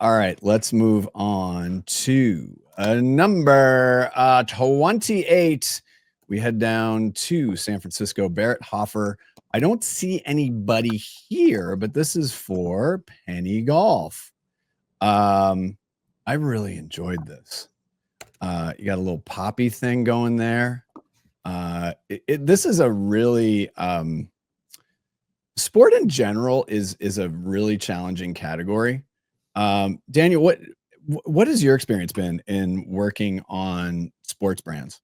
All right, let's move on to number 28. We head down to San Francisco. Barrett Hofherr. I don't see anybody here, but this is for Penny Golf. I really enjoyed this. You got a little poppy thing going there. This is a really sport in general is a really challenging category. Daniel, what has your experience been in working on sports brands?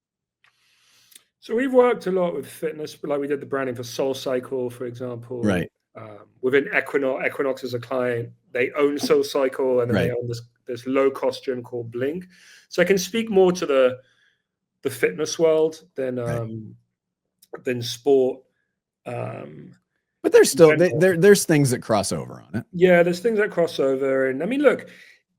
So we've worked a lot with fitness, like we did the branding for Soul Cycle, for example. Right. Within Equinox as a client, they own Soul Cycle, and then they own this low cost gym called Blink. So I can speak more to the fitness world than sport. But there's still there's things that cross over on it. Yeah, there's things that cross over, and I mean, look,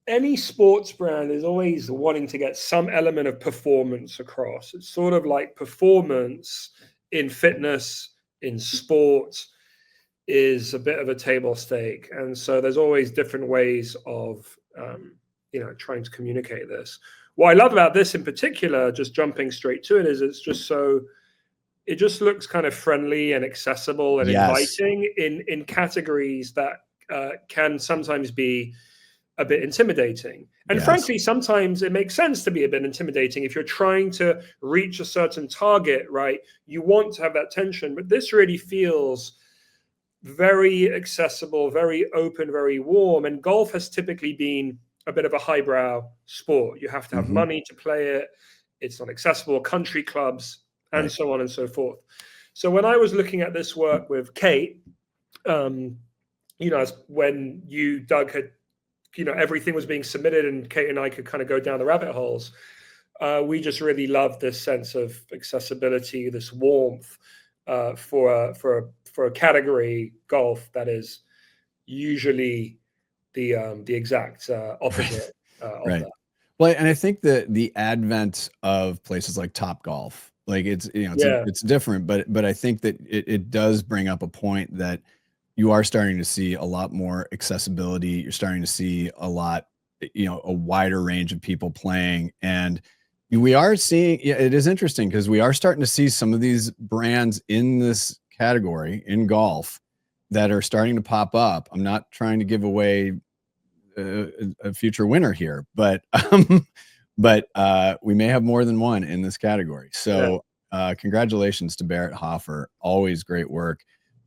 any sports brand is always wanting to get some element of performance across. It's sort of like performance in fitness, in sports, is a bit of a table stake. And so there's always different ways of, trying to communicate this. What I love about this in particular, just jumping straight to it, is it just looks kind of friendly and accessible and inviting in categories that can sometimes be a bit intimidating. And frankly, sometimes it makes sense to be a bit intimidating if you're trying to reach a certain target, right? You want to have that tension, but this really feels very accessible, very open, very warm. And golf has typically been a bit of a highbrow sport. You have to have money to play it. It's not accessible, country clubs, and so on and so forth. So when I was looking at this work with Kate, when Doug, had, everything was being submitted and Kate and I could kind of go down the rabbit holes, we just really loved this sense of accessibility, this warmth for a category, golf, that is usually the exact opposite of that. Well, and I think that the advent of places like Topgolf, like it's different, but I think that it does bring up a point that you are starting to see a lot more accessibility. You're starting to see a wider range of people playing. And we are seeing, it is interesting because we are starting to see some of these brands in this category in golf that are starting to pop up. I'm not trying to give away a future winner here, but we may have more than one in this category. So congratulations to Barrett Hofherr. Always great work.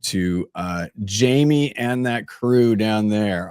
To Jamie and that crew down there.